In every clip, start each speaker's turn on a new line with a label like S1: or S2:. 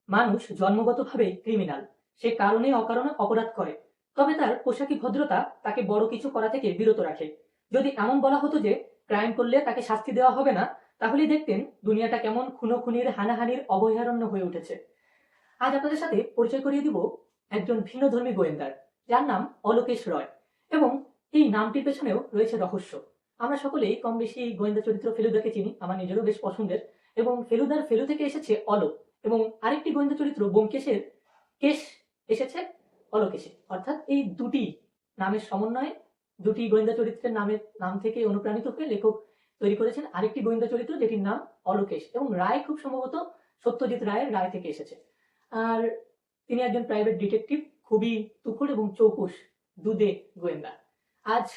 S1: মানুষ জন্মগতভাবেই ক্রিমিনাল। সে কারণে অকারণে অপরাধ করে, তবে তার পোশাকি ভদ্রতা তাকে বড় কিছু করা থেকে বিরত রাখে। যদি এমন বলা হতো যে ক্রাইম করলে তাকে শাস্তি দেওয়া হবে না, তাহলেই দেখতেন দুনিয়াটা কেমন খুনোখুনির হানাহানির অভয়ারণ্য হয়ে উঠেছে। আজ আপনাদের সাথে পরিচয় করিয়ে দিব একজন ভিন্নধর্মী গোয়েন্দার, যার নাম অলোকেশ রয়। এবং এই নামটির পেছনেও রয়েছে রহস্য। আমরা সকলেই কম বেশি গোয়েন্দা চরিত্র ফেলুদাকে চিনি, আমার নিজেরও বেশ পছন্দের। এবং ফেলুদার ফেলু থেকে এসেছে অলোক, এবং আরেকটি গোয়েন্দা চরিত্র ব্যোমকেশের কেশ এসেছে অলোকেশে। অর্থাৎ এই দুটি নামের সমন্বয়ে দুটি গোয়েন্দা চরিত্রের নাম থেকে অনুপ্রাণিত হয়ে লেখক তৈরি করেছেন আরেকটি গোয়েন্দা চরিত্র, যেটির নাম অলোকেশ। এবং রায় খুব সম্ভবত সত্যজিৎ রায়ের রায় থেকে এসেছে। আর তিনি একজন প্রাইভেট ডিটেকটিভ, খুবই তুখোড় এবং চৌকুশ দুদে গোয়েন্দা। আজ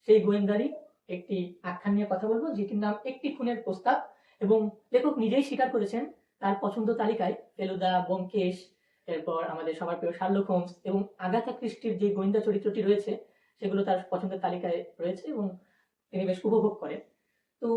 S1: সেই গোয়েন্দারই একটি আখ্যান নিয়ে কথা বলবো, যেটির নাম একটি খুনের প্রস্তাব। এবং লেখক নিজেই স্বীকার করেছেন তার পছন্দ তালিকায় ফেলুদা, ব্যোমকেশ, এরপর আমাদের সবার প্রিয় শার্লক হোমস এবং আগাথা ক্রিস্টির যে গোয়েন্দা চরিত্রটি রয়েছে সেগুলো তার পছন্দের তালিকায় রয়েছে এবং তিনি বেশ উপভোগ করেন। তো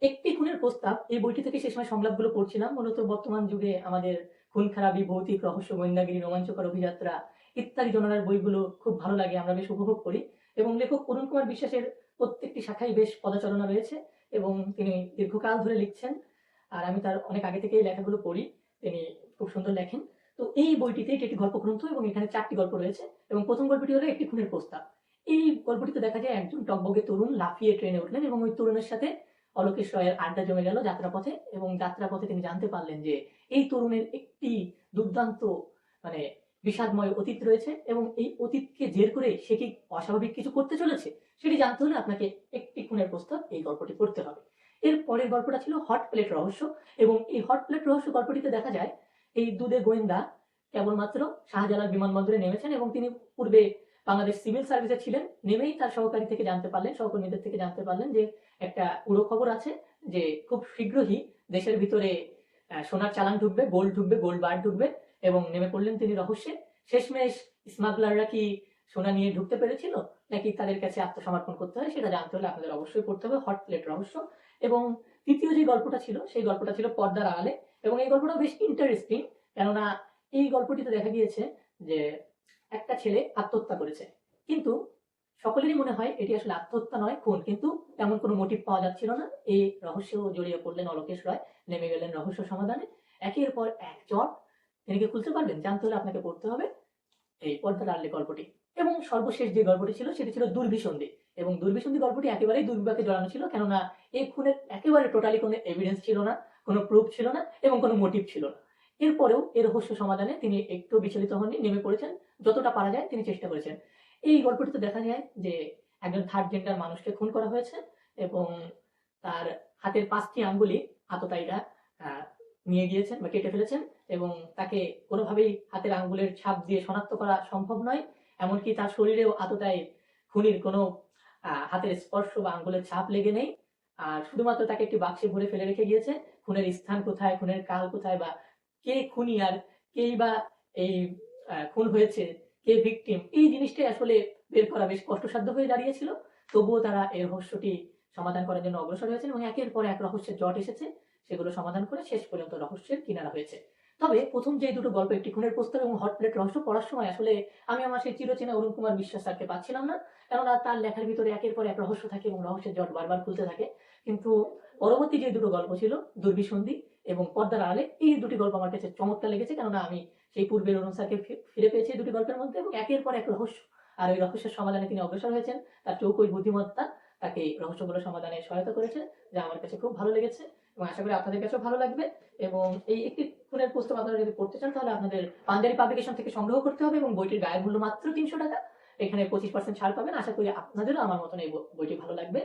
S1: একটি খুনের প্রস্তাব এই বইটি থেকে সে সময় সংলাপগুলো পড়ছিলাম। মূলত বর্তমান যুগে আমাদের খুন খারাপি, ভৌতিক রহস্য, গোয়েন্দাগিরি, রোমাঞ্চকর অভিযাত্রা ইত্যাদি জনরার বইগুলো খুব ভালো লাগে, আমরা বেশ উপভোগ করি। এবং লেখক অরুণ কুমার বিশ্বাসের প্রত্যেকটি শাখায় বেশ পদাচারণা রয়েছে এবং তিনি দীর্ঘকাল ধরে লিখছেন। আর আমি তার অনেক আগে থেকেই লেখাগুলো পড়ি, তিনি খুব সুন্দর লেখেন। তো এই বইটিতে এটি একটি গল্প গ্রন্থ এবং এখানে 4টি গল্প রয়েছে। এবং প্রথম গল্পটি হলো একটি খুনের প্রস্তাব। এই গল্পটিতে দেখা যায় একজন টকবগে তরুণ লাফিয়ে ট্রেনে উঠলেন এবং ওই তরুণের সাথে অলোকেশ রয়ের আড্ডা জমে গেল যাত্রাপথে। এবং যাত্রাপথে তিনি জানতে পারলেন যে এই তরুণের একটি দুর্দান্ত মানে বিষাদময় অতীত রয়েছে এবং এই অতীতকে জের করে সে কি অস্বাভাবিক কিছু করতে চলেছে সেটি জানতে হলে আপনাকে একটি খুনের প্রস্তাব এই গল্পটি পড়তে হবে। এর পরের গল্পটা ছিল হট প্লেট রহস্য। এবং এই হট প্লেট রহস্য গল্পটিতে দেখা যায় এই দুদে গোয়েন্দা কেবলমাত্র শাহজালাল বিমানবন্দরে নেমেছেন এবং তিনি পূর্বে বাংলাদেশ সিভিল সার্ভিসে ছিলেন। নেমেই তার সহকারী থেকে জানতে পারলেন, সহকর্মীদের থেকে জানতে পারলেন যে একটা উড়ো খবর আছে যে খুব শীঘ্রই দেশের ভিতরে সোনার চালান ঢুকবে, গোল্ড বার ঢুকবে। এবং নেমে পড়লেন তিনি রহস্যে। শেষমেশ স্মাগলাররা কি সোনা নিয়ে ঢুকতে পেরেছিল নাকি তাদের কাছে আত্মসমর্পণ করতে হয়, সেটা জানতে হলে আপনাদের অবশ্যই পড়তে হবে হট প্লেট রহস্য। এবং তৃতীয় যে গল্পটা ছিল সেই গল্পটা ছিল পর্দার আড়ালে। এবং এই গল্পটা বেশ ইন্টারেস্টিং, কেননা এই গল্পটিতে দেখা গিয়েছে যে একটা ছেলে আত্মহত্যা করেছে, কিন্তু সকলেরই মনে হয় এটি আসলে আত্মহত্যা নয়, খুন। কিন্তু তেমন কোনো মোটিভ পাওয়া যাচ্ছিল না। এই রহস্যেও জড়িয়ে পড়লেন অলোকেশ রয়, নেমে গেলেন রহস্য সমাধানে। একের পর এক চট তিনি কি খুলতে পারবেন, জানতে হলে আপনাকে পড়তে হবে এই পর্দার আড়ালে গল্পটি। এবং সর্বশেষ যে গল্পটি ছিল সেটি ছিল দুর্বিসন্ধি। এবং দুর্বিসন্ধি গল্পটি একেবারেই দুর্বিপাকে জড়ানো ছিল, কেননা এই খুনের একেবারে টোটালি কোনো এভিডেন্স ছিল না, কোনো প্রুফ ছিল না এবং কোনো মোটিভ ছিল না। এরপরেও এই রহস্য সমাধানে তিনি একটু বিচলিত হননি, নেমে পড়েছেন, যতটা পারা যায় তিনি চেষ্টা করেছেন। এই গল্পটিতে দেখা যায় যে একজন থার্ড জেন্ডার মানুষকে খুন করা হয়েছে এবং তার হাতের 5টি আঙ্গুলি আততায়ীরা নিয়ে গিয়েছেন বা কেটে ফেলেছেন। এবং তাকে কোনোভাবেই হাতের আঙ্গুলের ছাপ দিয়ে শনাক্ত করা সম্ভব নয়। এমনকি তার শরীরেও আততায়ী খুনির কোনো হাতের স্পর্শ বা আঙ্গুলের ছাপ লেগে নেই। আর শুধুমাত্র তাকে একটি বাক্সে ভরে ফেলে রেখে গিয়েছে। খুনের স্থান কোথায়, খুনের কাল কোথায়, বা কে খুনি আর কেই বা এই খুন হয়েছে, কে ভিকটিম, এই জিনিসটাই আসলে বের করা বেশ কষ্টসাধ্য হয়ে দাঁড়িয়েছিল। তবুও তারা এই রহস্যটি সমাধান করার জন্য অগ্রসর হয়েছেন এবং একের পর এক রহস্যের জট এসেছে, সেগুলো সমাধান করে শেষ পর্যন্ত রহস্যের কিনারা হয়েছে। তবে প্রথম যে দুটো গল্প, একটি খুনের প্রস্তাব এবং হট প্লেট রহস্য, পড়ার সময় আসলে আমি আমার সেই চিরচেনা অরুণ কুমার বিশ্বাস স্যারকে পাচ্ছিলাম না, কেননা তার লেখার ভিতরে একের পর এক রহস্য থাকে এবং রহস্যের জট বারবার খুলতে থাকে। কিন্তু পরবর্তী যে দুটো গল্প ছিল দুর্বিসন্ধি এবং পর্দার আড়ালে, এই দুটি গল্প আমার কাছে চমৎকার লেগেছে, কেননা আমি সেই পূর্বের অরুণ স্যারকে ফিরে পেয়েছি এই দুটি গল্পের মধ্যে। এবং একের পর এক রহস্য আর ওই রহস্যের সমাধানে তিনি অগ্রসর হয়েছেন। তার চৌকস বুদ্ধিমত্তা তাকে রহস্যগুলো সমাধানে সহায়তা করেছে, যা আমার কাছে খুব ভালো লেগেছে এবং আশা করি আপনাদের কাছেও ভালো লাগবে। এবং এই একটি খুনের প্রস্তাব আপনারা যদি পড়তে চান তাহলে আপনাদের পাঞ্জাবি পাবলিকেশন থেকে সংগ্রহ করতে হবে এবং বইটির গায়ের মূল্য মাত্র 300 টাকা। এখানে 25% ছাড় পাবেন। আশা করি আপনাদেরও আমার মতন এই বইটি ভালো লাগবে।